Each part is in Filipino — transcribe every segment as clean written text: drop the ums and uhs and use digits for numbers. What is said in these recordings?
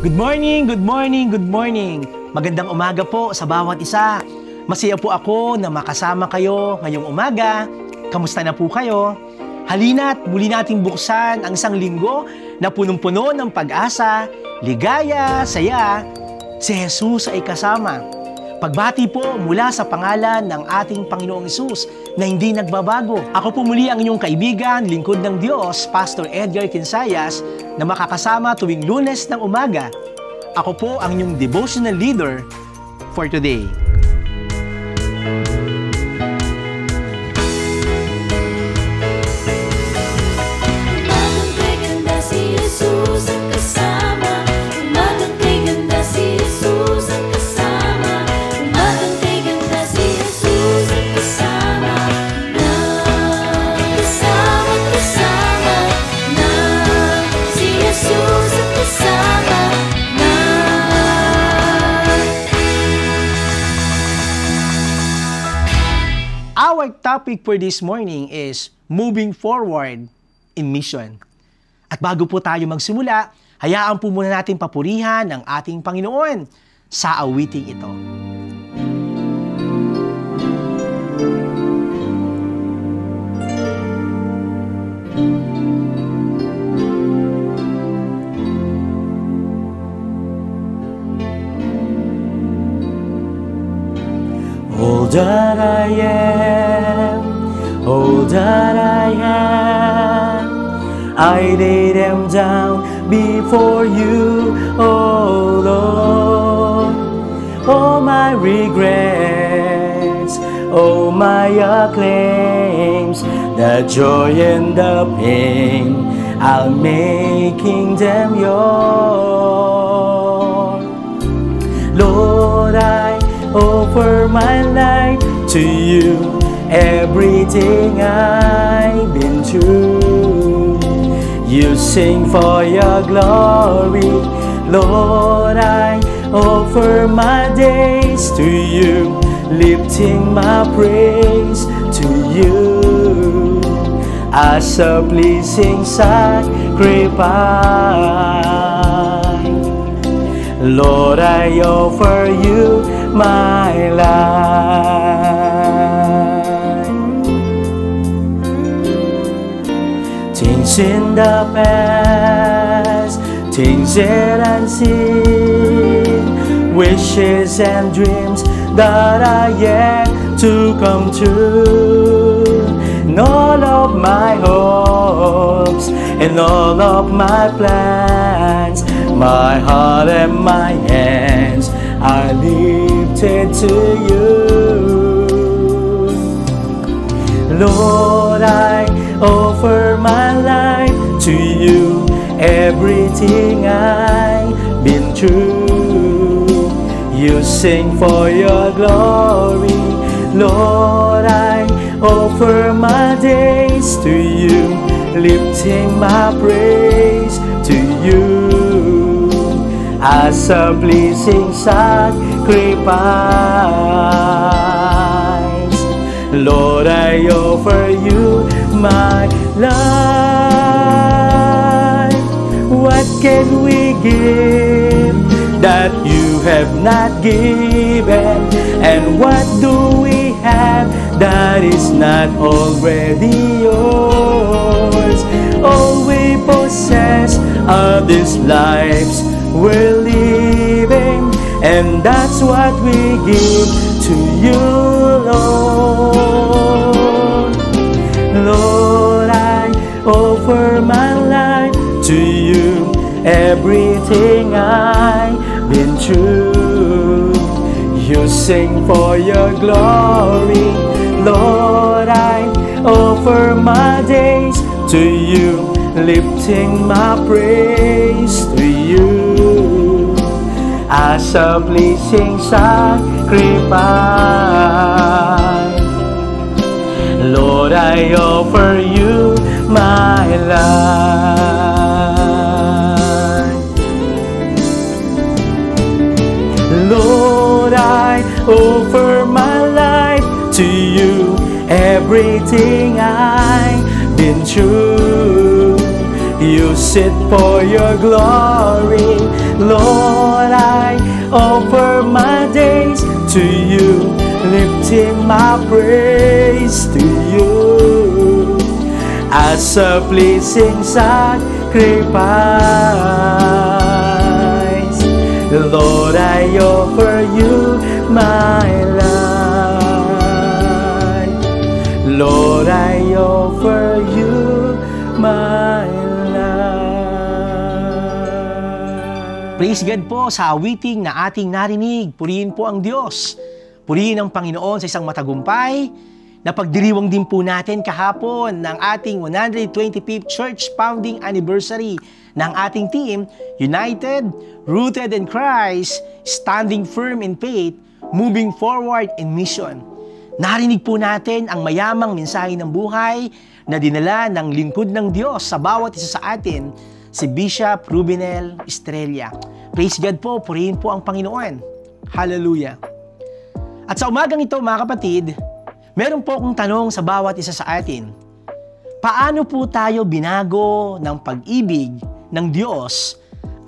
Good morning, good morning, good morning. Magandang umaga po sa bawat isa. Masaya po ako na makasama kayo ngayong umaga. Kamusta na po kayo? Halina't muli nating buksan ang isang linggo na punong-puno ng pag-asa, ligaya, saya. Si Jesus ay kasama. Pagbati po mula sa pangalan ng ating Panginoong Hesus na hindi nagbabago. Ako po muli ang inyong kaibigan, lingkod ng Diyos, Pastor Edgar Quinsayas, na makakasama tuwing Lunes ng umaga. Ako po ang inyong devotional leader for today. Our topic for this morning is moving forward in mission. At bago po tayo magsimula, hayaan po muna natin papurihan ang ating Panginoon sa awiting ito. All that I am, all that I have, I lay them down before you, oh Lord. All my regrets, all my acclaims, the joy and the pain, I'm making them yours. Lord, I offer my life to you, everything I've been through. You sing for your glory, Lord, I offer my days to you, lifting my praise to you as a pleasing sacrifice. Lord, I offer you my life. Things in the past, things yet unseen, wishes and dreams that are yet to come true, and all of my hopes and all of my plans, my heart and my hands are lifted to you. Lord, I offer my life to you, everything I've been through. You sing for your glory, Lord, I offer my days to you, lifting my praise to you as a pleasing sacrifice. Lord, I offer you my life. What can we give that you have not given? And what do we have that is not already yours? All we possess are these lives we're living, and that's what we give to you, Lord. Lord, I offer my life to you, everything I've been through. You sing for your glory, Lord, I offer my days to you, lifting my praise to you as a pleasing sacrifice. Lord, I offer you my life. Lord, I offer my life to you, everything I've been through. Use it for your glory. Lord, I offer my days to you, lifting my praise to you as a pleasing sacrifice. Lord, I offer you my life. Lord, I offer you my life. Praise God po sa awiting na ating narinig. Purihin po ang Diyos. Purihin ang Panginoon sa isang matagumpay na pagdiriwang din po natin kahapon ng ating 125th Church Founding Anniversary ng ating team, United, Rooted in Christ, Standing Firm in Faith, Moving Forward in Mission. Narinig po natin ang mayamang mensahe ng buhay na dinala ng lingkod ng Diyos sa bawat isa sa atin, si Bishop Rubenel Estrella. Praise God po, purihin po ang Panginoon. Hallelujah. At sa umagang ito, mga kapatid, meron po akong tanong sa bawat isa sa atin. Paano po tayo binago ng pag-ibig ng Diyos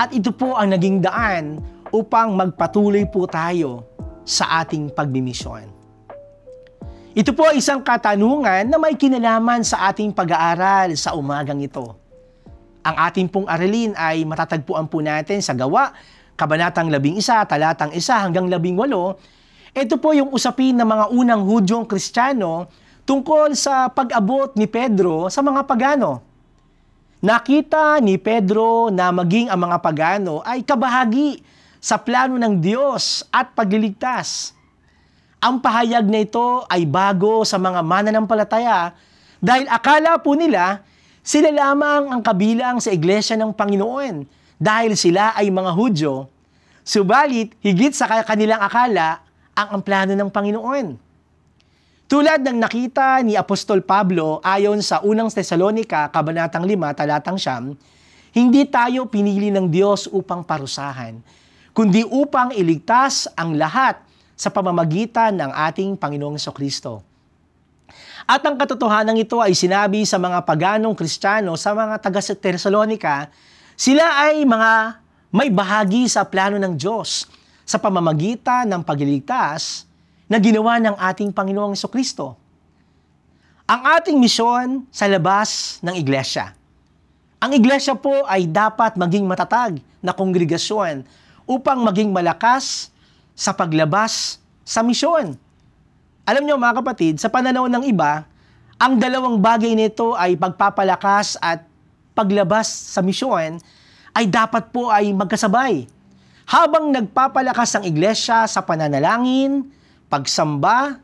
at ito po ang naging daan upang magpatuloy po tayo sa ating pagmimisyon? Ito po ay isang katanungan na may kinalaman sa ating pag-aaral sa umagang ito. Ang ating pong aralin ay matatagpuan po natin sa Gawa, Kabanatang 11, talatang 1 hanggang 18. Ito po yung usapin ng mga unang Hudyong Kristiyano tungkol sa pag-abot ni Pedro sa mga pagano. Nakita ni Pedro na maging ang mga pagano ay kabahagi sa plano ng Diyos at pagliligtas. Ang pahayag na ito ay bago sa mga mananampalataya dahil akala po nila sila lamang ang kabilang sa iglesia ng Panginoon dahil sila ay mga Hudyo. Subalit, higit sa kanilang akala ang plano ng Panginoon. Tulad ng nakita ni Apostol Pablo ayon sa unang Tesalonica, Kabanatang 5, talatang 9, hindi tayo pinili ng Diyos upang parusahan, kundi upang iligtas ang lahat sa pamamagitan ng ating Panginoong Jesucristo. At ang katotohanan ito ay sinabi sa mga paganong Kristiyano sa mga taga-Tesalonica, sila ay mga may bahagi sa plano ng Diyos sa pamamagitan ng pagliligtas na ginawa ng ating Panginoong Jesucristo. Ang ating misyon sa labas ng iglesia. Ang iglesia po ay dapat maging matatag na kongregasyon upang maging malakas sa paglabas sa misyon. Alam niyo mga kapatid, sa pananaw ng iba, ang dalawang bagay nito ay pagpapalakas at paglabas sa misyon ay dapat po ay magkasabay. Habang nagpapalakas ang iglesia sa pananalangin, pagsamba,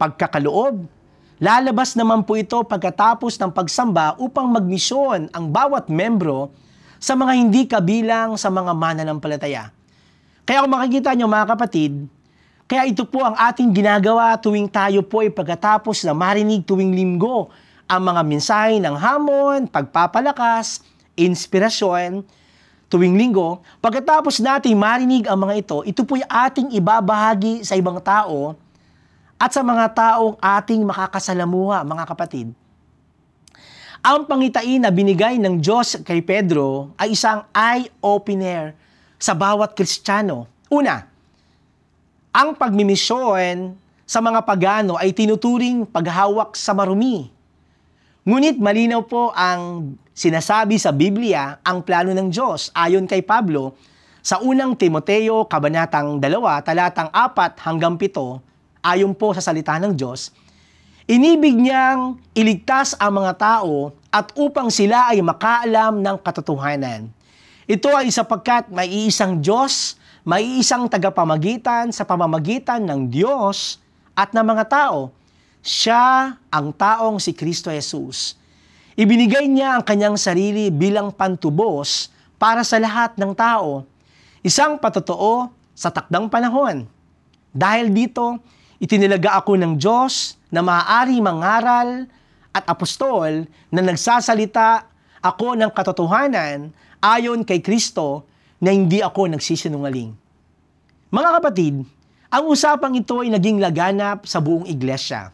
pagkakaloob, lalabas naman po ito pagkatapos ng pagsamba upang magmisyon ang bawat membro sa mga hindi kabilang sa mga mananampalataya. Kaya kung makikita niyo mga kapatid, kaya ito po ang ating ginagawa tuwing tayo po ay pagkatapos na marinig tuwing linggo ang mga mensahe ng hamon, pagpapalakas, inspirasyon, tuwing linggo. Pagkatapos natin marinig ang mga ito po ay ating ibabahagi sa ibang tao at sa mga taong ating makakasalamuha, mga kapatid. Ang pangitain na binigay ng Diyos kay Pedro ay isang eye-opener sa bawat Kristiyano. Una, ang pagmimisyon sa mga pagano ay tinuturing paghawak sa marumi. Ngunit malinaw po ang sinasabi sa Biblia ang plano ng Diyos ayon kay Pablo sa unang Timoteo, Kabanatang 2, talatang 4 hanggang 7, ayon po sa salita ng Diyos, inibig niyang iligtas ang mga tao at upang sila ay makaalam ng katotohanan. Ito ay sapagkat may iisang Diyos, may isang tagapamagitan sa pamamagitan ng Diyos at ng mga tao. Siya ang taong si Kristo Jesus. Ibinigay niya ang kanyang sarili bilang pantubos para sa lahat ng tao. Isang patotoo sa takdang panahon. Dahil dito, itinilaga ako ng Diyos na maaari mangaral at apostol na nagsasalita ako ng katotohanan ayon kay Kristo na hindi ako nagsisinungaling. Mga kapatid, ang usapang ito ay naging laganap sa buong iglesia.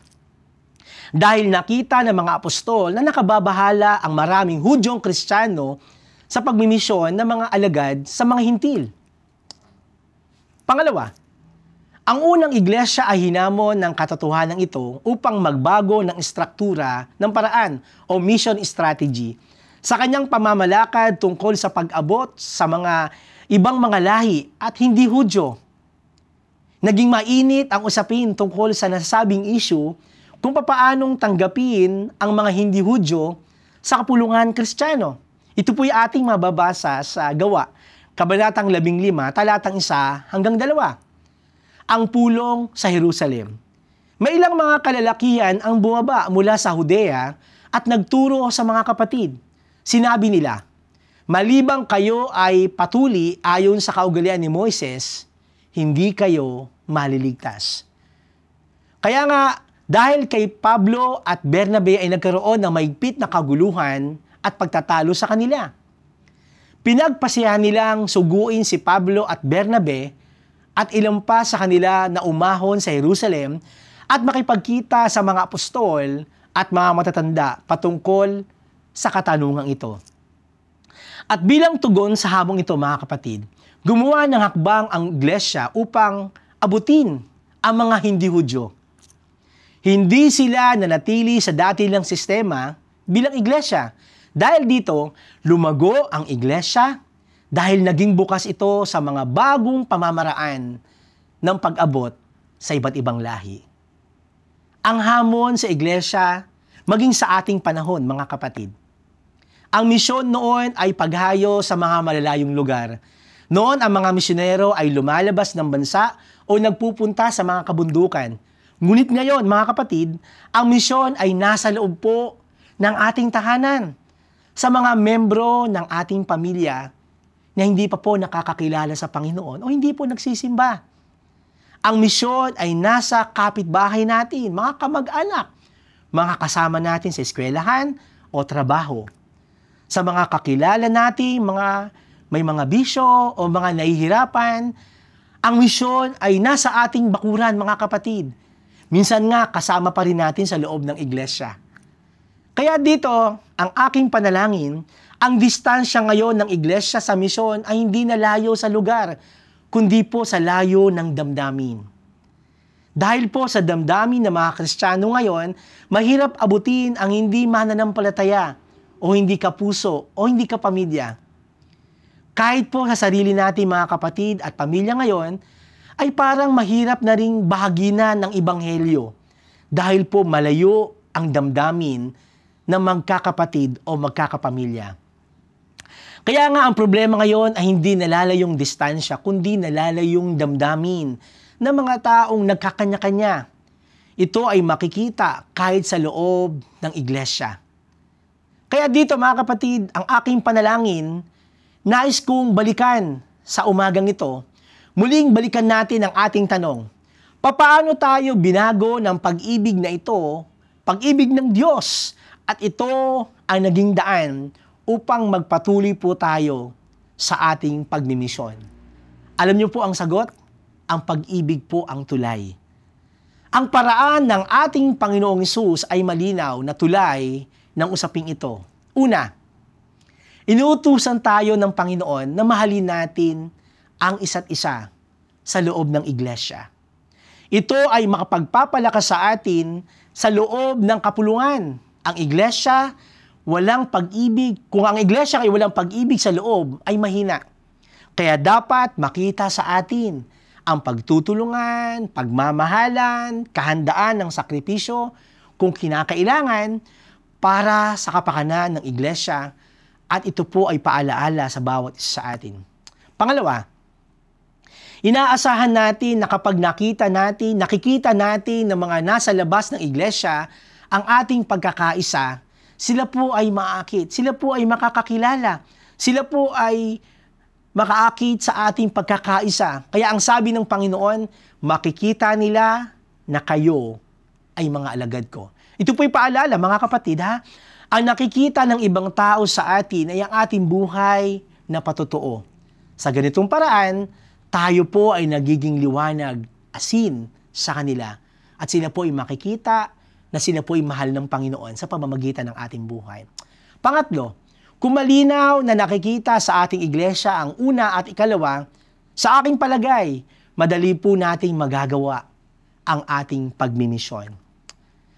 Dahil nakita ng mga apostol na nakababahala ang maraming Hudyong Kristiyano sa pagmimisyon ng mga alagad sa mga hintil. Pangalawa, ang unang iglesia ay hinamon ng katotohanan ito upang magbago ng istruktura ng paraan o mission strategy sa kanyang pamamalakad tungkol sa pag-abot sa mga ibang mga lahi at hindi Hudyo. Naging mainit ang usapin tungkol sa nasabing issue kung papaanong tanggapin ang mga hindi Hudyo sa kapulungan Kristiyano. Ito po'y ating mababasa sa Gawa, Kabanatang 15, talatang 1 hanggang 2. Ang pulong sa Jerusalem. May ilang mga kalalakihan ang bumaba mula sa Judea at nagturo sa mga kapatid. Sinabi nila, "Malibang kayo ay patuli ayon sa kaugalian ni Moises, hindi kayo maliligtas." Kaya nga, dahil kay Pablo at Bernabe ay nagkaroon ng maigpit na kaguluhan at pagtatalo sa kanila, pinagpasiyahan nilang suguin si Pablo at Bernabe at ilan pa sa kanila na umahon sa Jerusalem at makipagkita sa mga apostol at mga matatanda patungkol sa katanungang ito. At bilang tugon sa hamong ito, mga kapatid, gumawa ng hakbang ang iglesia upang abutin ang mga hindi Hudyo. Hindi sila nanatili sa dati lang sistema bilang iglesia. Dahil dito, lumago ang iglesia dahil naging bukas ito sa mga bagong pamamaraan ng pag-abot sa iba't ibang lahi. Ang hamon sa iglesia, maging sa ating panahon, mga kapatid. Ang misyon noon ay paghayo sa mga malalayong lugar. Noon, ang mga misyonero ay lumalabas ng bansa o nagpupunta sa mga kabundukan. Ngunit ngayon, mga kapatid, ang misyon ay nasa loob po ng ating tahanan, sa mga membro ng ating pamilya na hindi pa po nakakakilala sa Panginoon o hindi po nagsisimba. Ang misyon ay nasa kapitbahay natin, mga kamag-anak, mga kasama natin sa eskwelahan o trabaho. Sa mga kakilala natin, may mga bisyo o mga nahihirapan, ang misyon ay nasa ating bakuran, mga kapatid. Minsan nga, kasama pa rin natin sa loob ng iglesia. Kaya dito, ang aking panalangin, ang distansya ngayon ng iglesia sa misyon ay hindi na layo sa lugar, kundi po sa layo ng damdamin. Dahil po sa damdamin ng mga Kristiyano ngayon, mahirap abutin ang hindi mananampalataya o hindi ka puso o hindi ka pamilya. Kahit po sa sarili natin, mga kapatid at pamilya ngayon, ay parang mahirap na ring bahaginan ng Ebanghelyo dahil po malayo ang damdamin ng magkakapatid o magkakapamilya. Kaya nga ang problema ngayon ay hindi nalalayong distansya, kundi nalalayong damdamin ng mga taong nagkakanya-kanya. Ito ay makikita kahit sa loob ng iglesia. Kaya dito, mga kapatid, ang aking panalangin, nais kong balikan sa umagang ito, muling balikan natin ang ating tanong. Papaano tayo binago ng pag-ibig na ito, pag-ibig ng Diyos, at ito ang naging daan upang magpatuloy po tayo sa ating pagmimisyon? Alam niyo po ang sagot? Ang pag-ibig po ang tulay. Ang paraan ng ating Panginoong Hesus ay malinaw na tulay ng usaping ito. Una, inuutusan tayo ng Panginoon na mahalin natin ang isa't isa sa loob ng iglesia. Ito ay makapagpapalakas sa atin sa loob ng kapulungan. Ang iglesia, walang pag-ibig. Kung ang iglesia ay walang pag-ibig sa loob, ay mahina. Kaya dapat makita sa atin ang pagtutulungan, pagmamahalan, kahandaan ng sakripisyo kung kinakailangan para sa kapakanan ng iglesia, at ito po ay paalaala sa bawat isa sa atin. Pangalawa, inaasahan natin na kapag nakikita natin ng mga nasa labas ng iglesia ang ating pagkakaisa, sila po ay maakit, sila po ay makakakilala, sila po ay makaakit sa ating pagkakaisa. Kaya ang sabi ng Panginoon, makikita nila na kayo ay mga alagad ko. Ito po'y paalala, mga kapatid, ha? Ang nakikita ng ibang tao sa atin ay ang ating buhay na patotoo. Sa ganitong paraan, tayo po ay nagiging liwanag, asin sa kanila. At sila po ay makikita na sila po ay mahal ng Panginoon sa pamamagitan ng ating buhay. Pangatlo, kung malinaw na nakikita sa ating iglesia ang una at ikalawa, sa aking palagay, madali po nating magagawa ang ating pagmimisyon.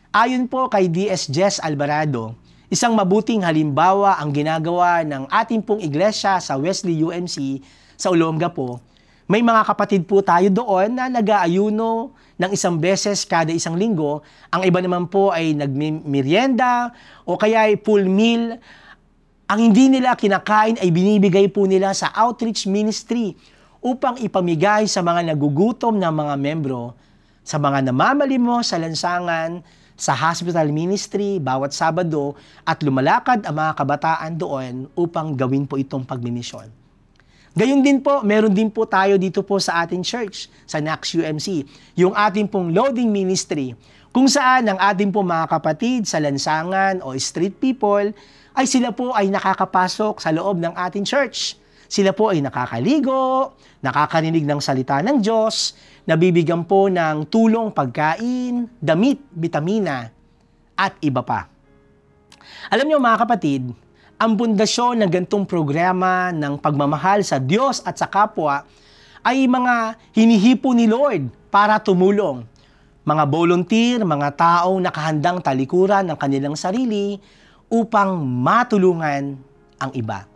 Ayon po kay D.S. Jess Alvarado, isang mabuting halimbawa ang ginagawa ng ating pong iglesia sa Wesley UMC sa Olongapo. May mga kapatid po tayo doon na nag-aayuno ng isang beses kada isang linggo. Ang iba naman po ay nagmerienda o kaya ay full meal. Ang hindi nila kinakain ay binibigay po nila sa outreach ministry upang ipamigay sa mga nagugutom na mga membro, sa mga namamalimos sa lansangan, sa hospital ministry bawat Sabado at lumalakad ang mga kabataan doon upang gawin po itong pagmimisyon. Gayun din po, meron din po tayo dito po sa ating church, sa NAX UMC, yung ating pong loading ministry, kung saan ang ating po mga kapatid sa lansangan o street people ay sila po ay nakakapasok sa loob ng ating church. Sila po ay nakakaligo, nakakarinig ng salita ng Diyos, nabibigyan po ng tulong, pagkain, damit, bitamina, at iba pa. Alam niyo mga kapatid, ang pundasyon ng gantong programa ng pagmamahal sa Diyos at sa kapwa ay mga hinihipo ni Lord para tumulong. Mga volunteer, mga taong nakahandang talikuran ng kanilang sarili upang matulungan ang iba.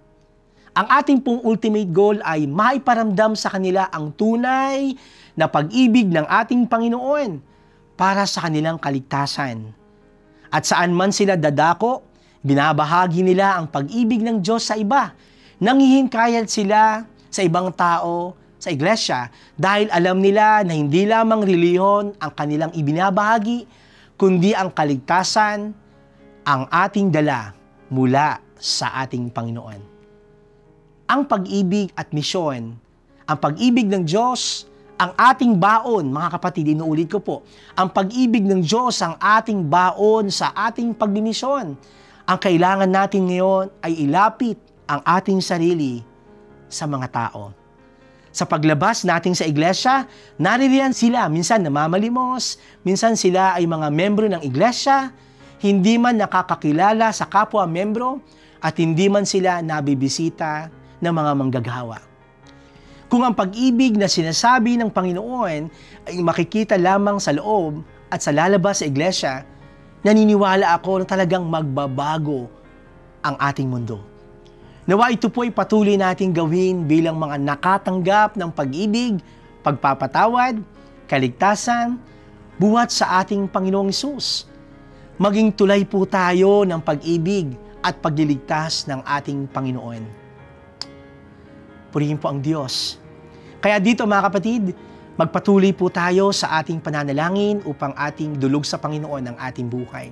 Ang ating pong ultimate goal ay maiparamdam sa kanila ang tunay na pag-ibig ng ating Panginoon para sa kanilang kaligtasan. At saan man sila dadako, binabahagi nila ang pag-ibig ng Diyos sa iba. Nanghihikayat sila sa ibang tao, sa iglesia, dahil alam nila na hindi lamang reliyon ang kanilang ibinabahagi, kundi ang kaligtasan, ang ating dala mula sa ating Panginoon. Ang pag-ibig at misyon, ang pag-ibig ng Diyos, ang ating baon, mga kapatid, inuulit ko po, ang pag-ibig ng Diyos, ang ating baon sa ating pagmimisyon. Ang kailangan natin ngayon ay ilapit ang ating sarili sa mga tao. Sa paglabas natin sa iglesia, naririyan sila, minsan namamalimos, minsan sila ay mga membro ng iglesia, hindi man nakakakilala sa kapwa-membro, at hindi man sila nabibisita ng mga manggagawa. Kung ang pag-ibig na sinasabi ng Panginoon ay makikita lamang sa loob at sa lalabas sa iglesia, naniniwala ako na talagang magbabago ang ating mundo. Nawa ito po ay patuloy nating gawin bilang mga nakatanggap ng pag-ibig, pagpapatawad, kaligtasan, buhat sa ating Panginoong Hesus. Maging tulay po tayo ng pag-ibig at pagliligtas ng ating Panginoon. Purihin po ang Diyos. Kaya dito mga kapatid, magpatuloy po tayo sa ating pananalangin upang ating dulog sa Panginoon ang ating buhay.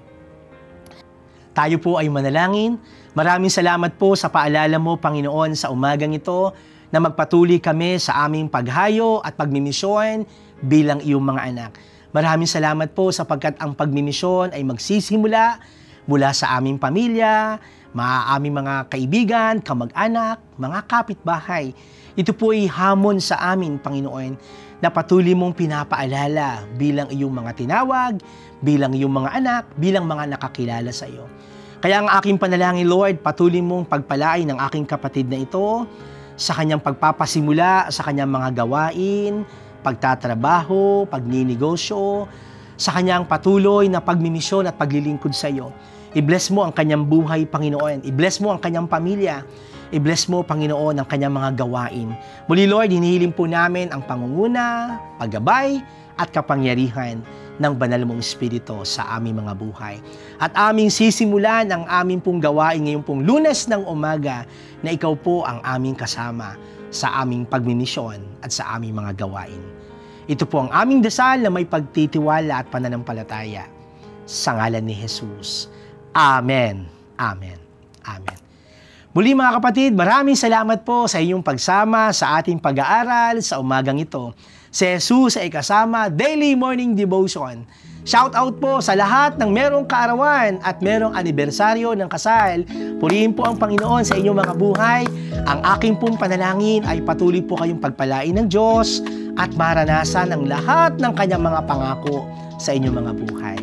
Tayo po ay manalangin. Maraming salamat po sa paalala mo, Panginoon, sa umagang ito na magpatuloy kami sa aming paghayo at pagmimisyon bilang iyong mga anak. Maraming salamat po sapagkat ang pagmimisyon ay magsisimula mula sa aming pamilya, aming mga kaibigan, kamag-anak, mga kapitbahay. Ito po ay hamon sa amin, Panginoon, na patuloy mong pinapaalala bilang iyong mga tinawag, bilang iyong mga anak, bilang mga nakakilala sa iyo. Kaya ang aking panalangin, Lord, patuloy mong pagpalain ng aking kapatid na ito sa kanyang pagpapasimula, sa kanyang mga gawain, pagtatrabaho, pagninegosyo, sa kanyang patuloy na pagmimisyon at paglilingkod sa iyo. I-bless mo ang kanyang buhay, Panginoon. I-bless mo ang kanyang pamilya. I-bless mo, Panginoon, ang kanyang mga gawain. Muli, Lord, hinihiling po namin ang pangunguna, paggabay, at kapangyarihan ng banal mong Espiritu sa aming mga buhay. At aming sisimulan ang aming pong gawain ngayong pong Lunes ng umaga na ikaw po ang aming kasama sa aming pagmimisyon at sa aming mga gawain. Ito po ang aming dasal na may pagtitiwala at pananampalataya. Sa ngalan ni Jesus. Amen. Amen. Amen. Muli mga kapatid, maraming salamat po sa inyong pagsama sa ating pag-aaral sa umagang ito. Si Jesus ay kasama, Daily Morning Devotion. Shout out po sa lahat ng merong kaarawan at merong anibersaryo ng kasal. Purihin po ang Panginoon sa inyong mga buhay. Ang aking pong panalangin ay patuloy po kayong pagpalain ng Diyos at maranasan ang lahat ng kanyang mga pangako sa inyong mga buhay.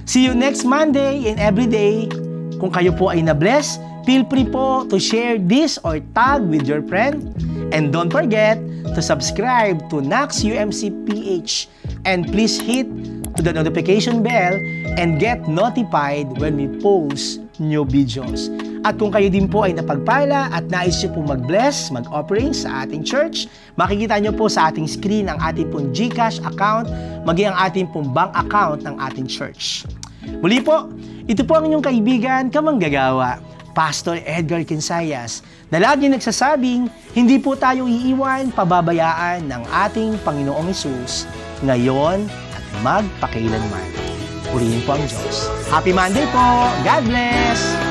See you next Monday and every day. Kung kayo po ay na-bless, feel free po to share this or tag with your friend. And don't forget to subscribe to Nax UMC PH. And please hit to the notification bell and get notified when we post new videos. At kung kayo din po ay napagpala at nais nyo po mag-bless, mag-offering sa ating church, makikita nyo po sa ating screen ang ating pong GCash account, maging ang ating pong bank account ng ating church. Muli po, ito po ang inyong kaibigan, kamanggagawa, Pastor Edgar Quinsayas, na lagi nagsasabing, hindi po tayo iiwan, pababayaan ng ating Panginoong Hesus, ngayon at magpakailanman. Purihin po ang Diyos. Happy Monday po! God bless!